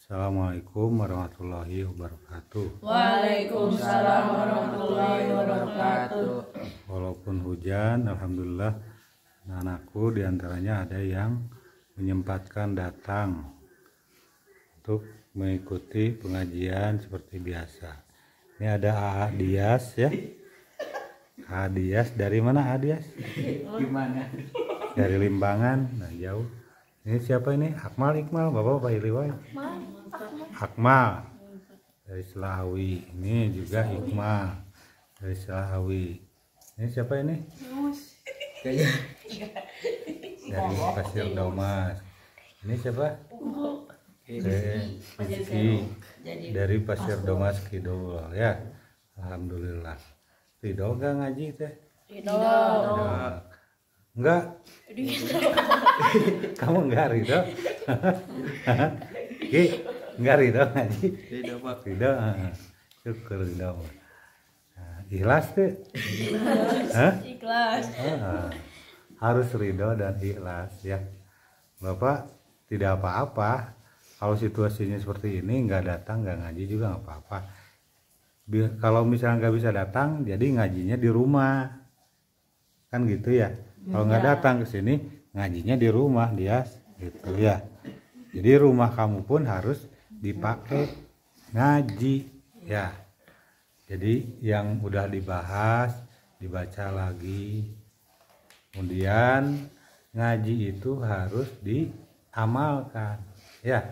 Assalamualaikum warahmatullahi wabarakatuh. Waalaikumsalam warahmatullahi wabarakatuh. Walaupun hujan, alhamdulillah anak-anakku diantaranya ada yang menyempatkan datang untuk mengikuti pengajian seperti biasa. Ini ada A Dias ya. A Dias dari mana A Dias? Gimana? Dari Limbangan, nah jauh. Ini siapa ini? Akmal, Iqmal, Bapak Iliwai. Akmal dari Selawi. Ini juga Iqmal dari Selawi. Ini siapa ini? Dari Pasir Domas. Ini siapa? Rizky dari Pasir Domas Kidul ya. Alhamdulillah. Ridho gak ngaji teh? Ridho. Enggak? Kamu enggak Ridho? Enggak Ridho ngaji? Ridho. Syukur Ridho. Ikhlas tuh? Ikhlas. Harus ridho dan ikhlas ya. Bapak tidak apa-apa kalau situasinya seperti ini, nggak datang nggak ngaji juga nggak apa-apa. Kalau misalnya nggak bisa datang, jadi ngajinya di rumah kan gitu ya. Kalau nggak datang ke sini, ngajinya di rumah dia gitu ya. Jadi rumah kamu pun harus dipakai ngaji ya. Jadi yang udah dibahas dibaca lagi. Kemudian ngaji itu harus diamalkan ya,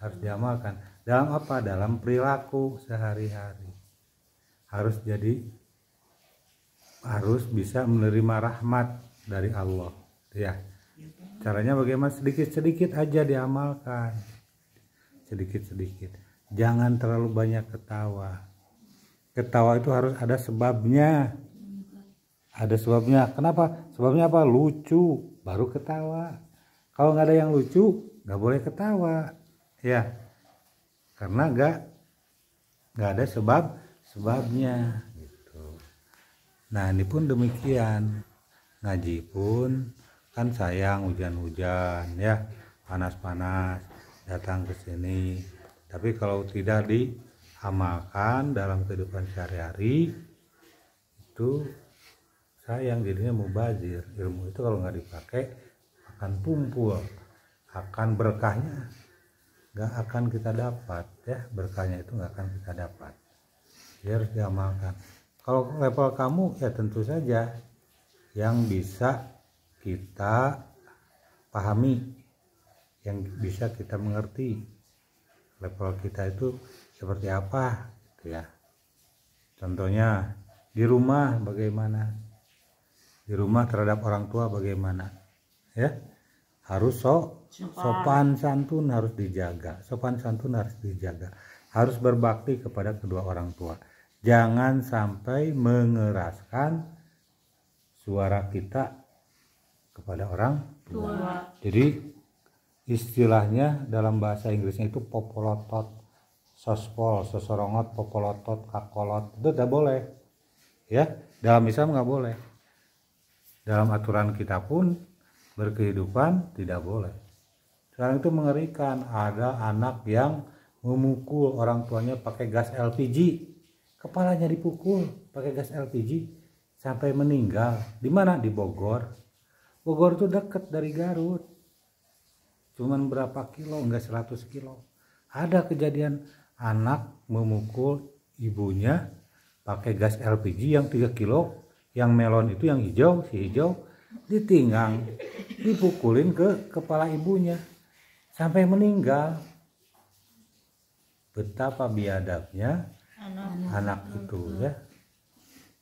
harus diamalkan. Dalam apa? Dalam perilaku sehari-hari. Harus bisa menerima rahmat dari Allah ya. Caranya bagaimana? Sedikit-sedikit aja diamalkan. Sedikit-sedikit. Jangan terlalu banyak ketawa. Ketawa itu harus ada sebabnya. Ada sebabnya. Kenapa? Sebabnya apa? Lucu baru ketawa. Kalau nggak ada yang lucu, nggak boleh ketawa ya. Karena nggak ada sebabnya gitu. Nah ini pun demikian. Ngaji pun kan sayang hujan-hujan ya, panas-panas datang ke sini. Tapi kalau tidak diamalkan dalam kehidupan sehari-hari itu sayang, jadinya mubazir. Ilmu itu kalau nggak dipakai akan tumpul, akan berkahnya nggak akan kita dapat ya. Berkahnya itu nggak akan kita dapat. Dia harus diamalkan. Kalau level kamu ya tentu saja yang bisa kita pahami, yang bisa kita mengerti. Level kita itu seperti apa gitu ya. Contohnya di rumah bagaimana, di rumah terhadap orang tua bagaimana ya. Harus sopan santun harus dijaga. Sopan santun harus dijaga. Harus berbakti kepada kedua orang tua. Jangan sampai mengeraskan suara kita kepada orang tua. Jadi istilahnya dalam bahasa Inggrisnya itu popolotot, sospol, sosorongot, popolotot, kakolot. Itu tidak boleh ya. Dalam Islam nggak boleh. Dalam aturan kita pun berkehidupan tidak boleh. Sekarang itu mengerikan, ada anak yang memukul orang tuanya pakai gas LPG, kepalanya dipukul pakai gas LPG sampai meninggal. Di mana? Di Bogor. Bogor itu dekat dari Garut, cuman berapa kilo, enggak 100 kilo. Ada kejadian anak memukul ibunya pakai gas LPG yang 3 kilo, yang melon itu yang hijau, si hijau ditinggang, dipukulin ke kepala ibunya sampai meninggal. Betapa biadabnya anak itu ya.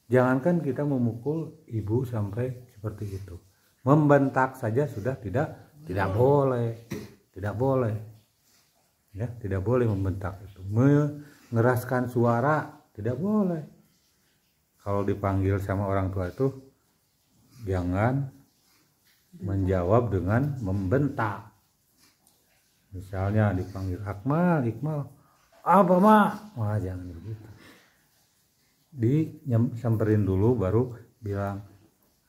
Jangankan kita memukul ibu sampai seperti itu, membentak saja sudah tidak boleh, tidak boleh ya, tidak boleh membentak itu. Mengeraskan suara tidak boleh. Kalau dipanggil sama orang tua itu jangan menjawab dengan membentak. Misalnya dipanggil Akmal, Iqmal, apa mak? Wah jangan begitu. Disamperin dulu baru bilang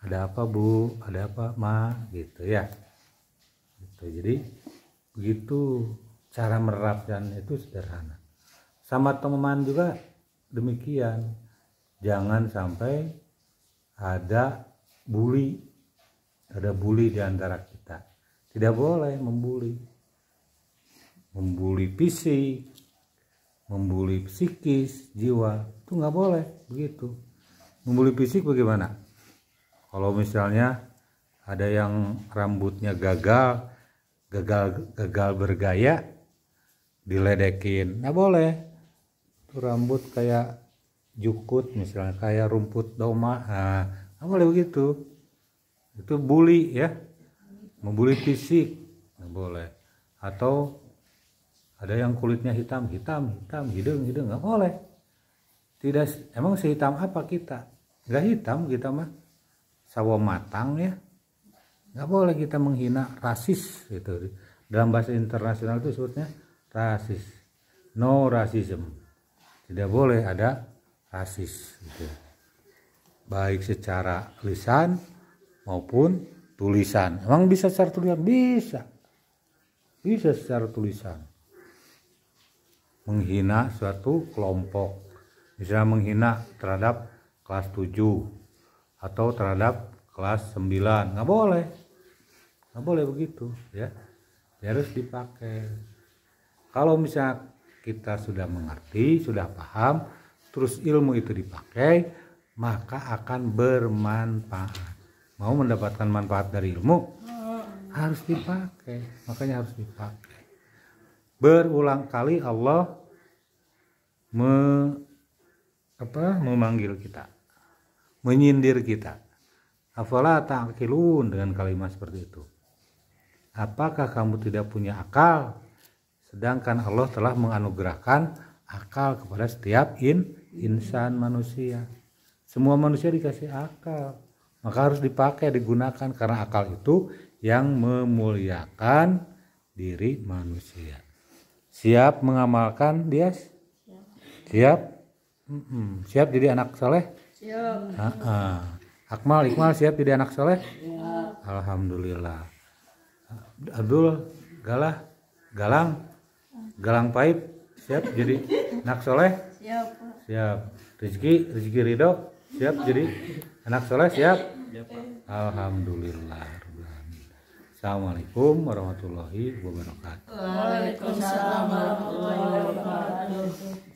ada apa bu, ada apa ma, gitu ya. Gitu. Jadi begitu cara menerapkan itu sederhana. Sama teman juga demikian, jangan sampai ada bully di antara kita. Tidak boleh membuli fisik, membuli psikis, jiwa, itu nggak boleh begitu. Membuli fisik bagaimana? Kalau misalnya ada yang rambutnya gagal bergaya, diledekin, nggak boleh. Itu rambut kayak jukut misalnya, kayak rumput doma, nggak boleh begitu. Itu bully ya, membuli fisik, nggak boleh. Atau ada yang kulitnya hitam, hidung, nggak boleh. Tidak, emang sehitam apa kita? Nggak hitam kita mah, sawo matang ya. Nggak boleh kita menghina rasis gitu. Dalam bahasa internasional itu sebutnya rasis, no racism. Tidak boleh ada rasis gitu. Baik secara lisan maupun tulisan. Emang bisa secara tulisan? Bisa secara tulisan. Menghina suatu kelompok, misalnya menghina terhadap kelas 7 atau terhadap kelas 9, nggak boleh begitu ya. Harus dipakai. Kalau misalnya kita sudah mengerti, sudah paham, terus ilmu itu dipakai, maka akan bermanfaat. Mau mendapatkan manfaat dari ilmu harus dipakai, makanya harus dipakai. Berulang kali Allah memanggil kita, menyindir kita. Afala ta'qilun, dengan kalimat seperti itu. Apakah kamu tidak punya akal? Sedangkan Allah telah menganugerahkan akal kepada setiap insan manusia. Semua manusia dikasih akal, maka harus dipakai, digunakan, karena akal itu yang memuliakan diri manusia. Siap mengamalkan dia? Siap? Siap jadi anak soleh? Siap. Akmal, Iqmal siap jadi anak soleh? Siap. Alhamdulillah. Abdul, Galang Paip siap jadi anak soleh? Siap. Siap. Rizki Ridho siap jadi anak soleh? Siap. Alhamdulillah. Assalamualaikum warahmatullahi wabarakatuh. Waalaikumsalam warahmatullahi wabarakatuh.